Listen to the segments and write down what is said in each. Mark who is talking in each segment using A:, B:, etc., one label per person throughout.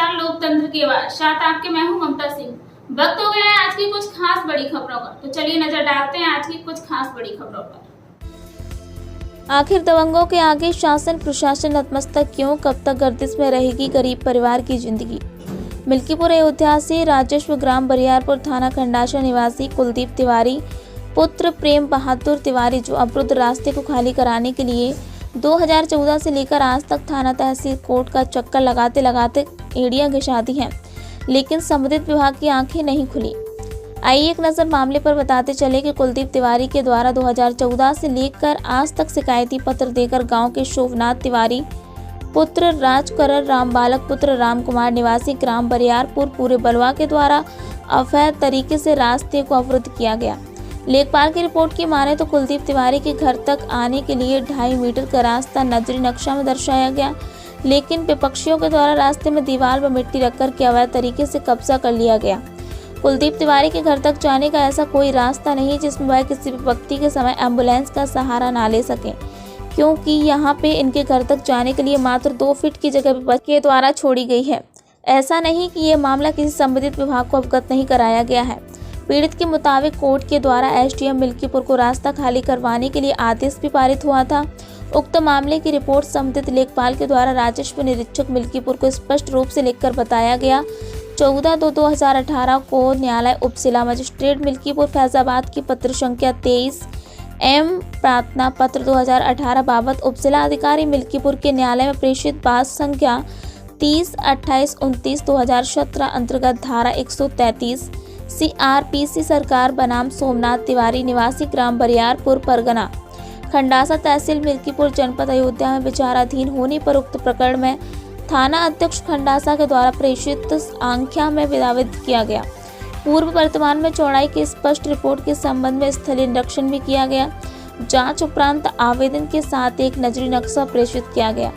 A: नमस्कार, लोकतंत्र की आवाज साथ आपके मैं हूं ममता सिंह। वक्त हो गया है आज की कुछ खास बड़ी खबरों का, तो चलिए नजर डालते हैं आज की कुछ खास बड़ी खबरों पर।
B: आखिर दबंगों के आगे शासन प्रशासन नतमस्तक क्यों? कब तक गर्दिश में रहेगी गरीब परिवार की जिंदगी? मिल्कीपुर अयोध्या से राजस्व ग्राम बरियारपुर थाना खंडासा निवासी कुलदीप तिवारी पुत्र प्रेम बहादुर तिवारी जो अवरुद्ध रास्ते को खाली कराने के लिए 2014 से लेकर आज तक थाना तहसील कोर्ट का चक्कर लगाते लगाते एड़ियां घिसा दी हैं, लेकिन संबंधित विभाग की आंखें नहीं खुली। आइए एक नज़र मामले पर बताते चले कि कुलदीप तिवारी के द्वारा 2014 से लेकर आज तक शिकायती पत्र देकर गांव के शोभनाथ तिवारी पुत्र राजकरण राम बालक पुत्र राम कुमार निवासी ग्राम बरियारपुर पूरे बलवा के द्वारा अवैध तरीके से रास्ते को अवरुद्ध किया गया। लेखपाल की रिपोर्ट की माने तो कुलदीप तिवारी के घर तक आने के लिए 2.5 मीटर का रास्ता नजरी नक्शा में दर्शाया गया, लेकिन विपक्षियों के द्वारा रास्ते में दीवार व मिट्टी रखकर के अवैध तरीके से कब्जा कर लिया गया। कुलदीप तिवारी के घर तक जाने का ऐसा कोई रास्ता नहीं जिसमें वह किसी विपत्ति के समय एम्बुलेंस का सहारा ना ले सके, क्योंकि यहाँ पे इनके घर तक जाने के लिए मात्र 2 फीट की जगह विपक्ष के द्वारा छोड़ी गई है। ऐसा नहीं कि ये मामला किसी संबंधित विभाग को अवगत नहीं कराया गया है। पीड़ित के मुताबिक कोर्ट के द्वारा एसडीएम मिल्कीपुर को रास्ता खाली करवाने के लिए आदेश भी पारित हुआ था। उक्त मामले की रिपोर्ट संबंधित लेखपाल के द्वारा राजस्व निरीक्षक मिल्कीपुर को स्पष्ट रूप से लिखकर बताया गया। 14/2/2018 को न्यायालय उप जिला मजिस्ट्रेट मिल्कीपुर फैजाबाद की पत्र संख्या 23 एम प्रार्थना पत्र 2018 बाबत उप जिला अधिकारी मिल्कीपुर के न्यायालय में प्रेषित बात संख्या 30 28 29 2017 अंतर्गत धारा 133 CRPC सरकार बनाम सोमनाथ तिवारी निवासी ग्राम बरियारपुर परगना खंडासा तहसील मिल्कीपुर जनपद अयोध्या में विचाराधीन होने पर उक्त प्रकरण में थाना अध्यक्ष खंडासा के द्वारा प्रेषित आंख्या में विदावित किया गया। पूर्व वर्तमान में चौड़ाई की स्पष्ट रिपोर्ट के संबंध में स्थलीय निरीक्षण भी किया गया। जांच उपरांत आवेदन के साथ एक नजरी नक्शा प्रेषित किया गया,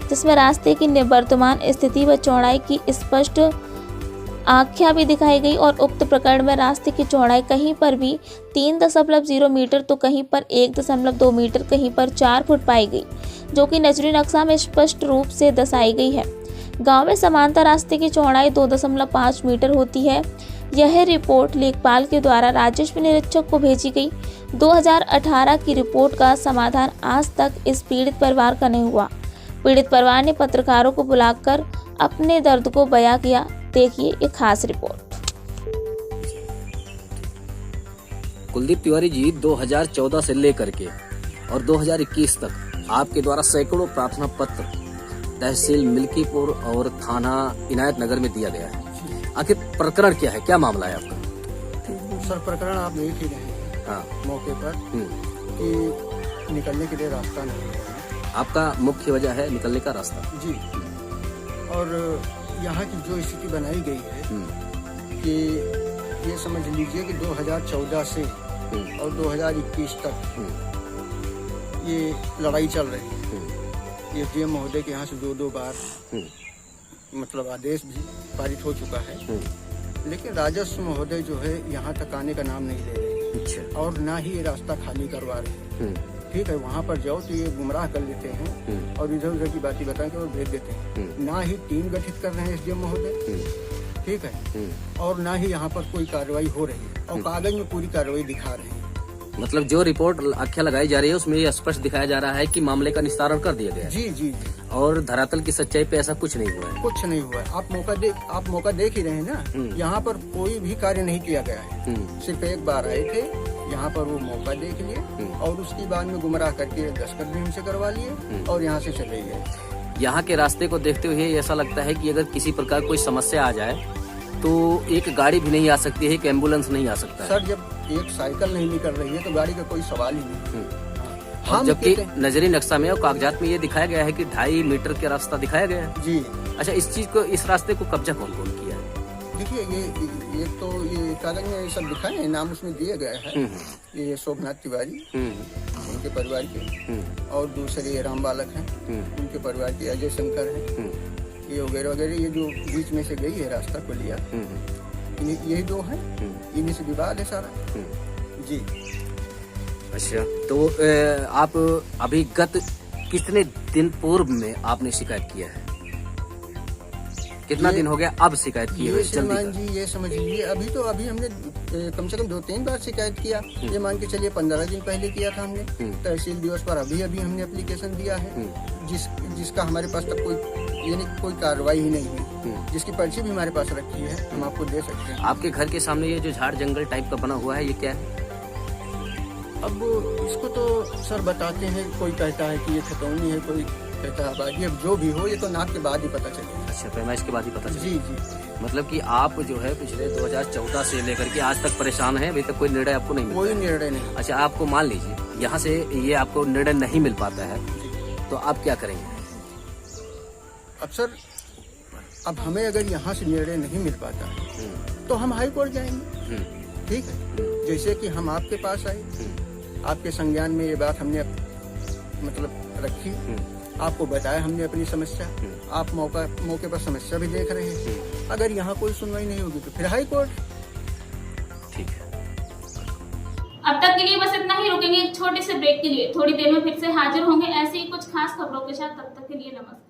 B: जिसमें रास्ते की वर्तमान स्थिति व चौड़ाई की स्पष्ट आख्या भी दिखाई गई और उक्त प्रकरण में रास्ते की चौड़ाई कहीं पर भी 3.0 मीटर तो कहीं पर 1.2 मीटर, कहीं पर 4 फुट पाई गई, जो कि नजरी नक्शा में स्पष्ट रूप से दर्शाई गई है। गांव में समांतर रास्ते की चौड़ाई 2.5 मीटर होती है। यह रिपोर्ट लेखपाल के द्वारा राजस्व निरीक्षक को भेजी गई। 2018 की रिपोर्ट का समाधान आज तक इस पीड़ित परिवार का नहीं हुआ। पीड़ित परिवार ने पत्रकारों को बुलाकर अपने दर्द को बयां किया। देखिए एक खास रिपोर्ट।
C: कुलदीप तिवारी जी 2014 से लेकर के और 2021 तक आपके द्वारा सैकड़ों प्रार्थना पत्र तहसील मिल्कीपुर और थाना इनायत नगर में दिया गया है। आखिर प्रकरण क्या है, क्या मामला है आपका?
D: सर प्रकरण आप देख ही रहे हैं।
C: हाँ।
D: मौके पर कि निकलने के लिए रास्ता नहीं है।
C: आपका मुख्य वजह है निकलने का रास्ता
D: जी। और यहाँ की जो स्थिति बनाई गई है कि ये समझ लीजिए कि 2014 से और 2021 तक ये लड़ाई चल रही है। ये डीएम महोदय के यहाँ से 2 बार मतलब आदेश भी पारित हो चुका है, लेकिन राजस्व महोदय जो है यहाँ तक आने का नाम नहीं ले रहे और ना ही ये रास्ता खाली करवा रहे हैं। ठीक है, वहाँ पर जाओ तो ये गुमराह कर लेते हैं और इधर उधर की बातें बता के और भेज देते हैं। ना ही टीम गठित कर रहे हैं एसडीएम महोदय, ठीक है, और ना ही यहाँ पर कोई कार्रवाई हो रही है और कागज में पूरी कार्रवाई दिखा रहे हैं।
C: मतलब जो रिपोर्ट आख्या लगाई जा रही है उसमें ये स्पष्ट दिखाया जा रहा है कि मामले का निस्तारण कर दिया गया है।
D: जी जी जी।
C: और धरातल की सच्चाई पे ऐसा कुछ नहीं हुआ है।
D: कुछ नहीं हुआ है। आप मौका देख ही रहे हैं ना। यहाँ पर कोई भी कार्य नहीं किया गया है। सिर्फ एक बार आए थे यहाँ पर, वो मौका देख लिए और उसके बाद में गुमराह करके दस्तखत भी उनसे करवा लिए और यहाँ से चले गए।
C: यहाँ के रास्ते को देखते हुए ऐसा लगता है कि अगर किसी प्रकार कोई समस्या आ जाए तो एक गाड़ी भी नहीं आ सकती है, एक एम्बुलेंस नहीं आ सकता है।
D: सर जब एक साइकिल नहीं निकल रही है तो गाड़ी का कोई सवाल ही नहीं।
C: हम जबकि नजरी नक्शा में और कागजात में ये दिखाया गया है कि 2.5 मीटर का रास्ता दिखाया गया है।
D: जी।
C: अच्छा, इस रास्ते को कब्जा कौन कौन किया है?
D: देखिए ये तो ये कागज में सब दिखाए हैं, नाम उसमें दिए गए हैं। ये शोभनाथ तिवारी उनके परिवार के, और दूसरे राम बालक हैं उनके परिवार के, अजय शंकर हैं, ये वगैरह वगैरह। ये जो बीच में से गई है रास्ता को लिया, यही 2 हैं, इन्हीं से विवाद है सारा। जी।
C: अच्छा, तो आप अभी गत कितने दिन पूर्व में आपने शिकायत किया है कितना दिन हो गया अब शिकायत की हुई?
D: ये
C: जल्दी
D: श्रीमान
C: कर।
D: जी ये समझ लीजिए अभी हमने कम से कम 2-3 बार शिकायत किया। ये मान के चलिए 15 दिन पहले किया था हमने तहसील दिवस पर। अभी हमने एप्लीकेशन दिया है जिसका हमारे पास तक कोई यानी कोई कार्रवाई ही नहीं हुई, जिसकी पर्ची भी हमारे पास रखी है, हम आपको दे सकते हैं।
C: आपके घर के सामने ये जो झाड़ जंगल टाइप का बना हुआ है, ये क्या है?
D: अब इसको तो सर बताते हैं, कोई कहता है कि ये खतौनी है, कोई कहता है आबादी। अब जो भी हो ये तो नाप के बाद ही पता चलेगा।
C: अच्छा, पैमाइश के बाद ही पता चला।
D: जी जी,
C: मतलब कि आप जो है पिछले 2014 से लेकर के आज तक परेशान हैं, अभी तक कोई निर्णय आपको नहीं मिला?
D: कोई निर्णय नहीं।
C: अच्छा, आपको मान लीजिए यहाँ से ये आपको निर्णय नहीं मिल पाता है तो आप क्या करेंगे?
D: अब सर अब हमें अगर यहाँ से निर्णय नहीं मिल पाता तो हम हाई कोर्ट जाएंगे। ठीक है, जैसे कि हम आपके पास आए, आपके संज्ञान में ये बात हमने मतलब रखी, आपको बताया हमने अपनी समस्या, आप मौके पर समस्या भी देख रहे हैं। अगर यहाँ कोई सुनवाई नहीं होगी तो फिर हाई कोर्ट।
C: ठीक है,
A: अब तक के लिए बस इतना ही। रुकेंगे एक छोटे से ब्रेक के लिए, थोड़ी देर में फिर से हाजिर होंगे ऐसी ही कुछ खास खबरों के साथ। तब तक के लिए नमस्कार।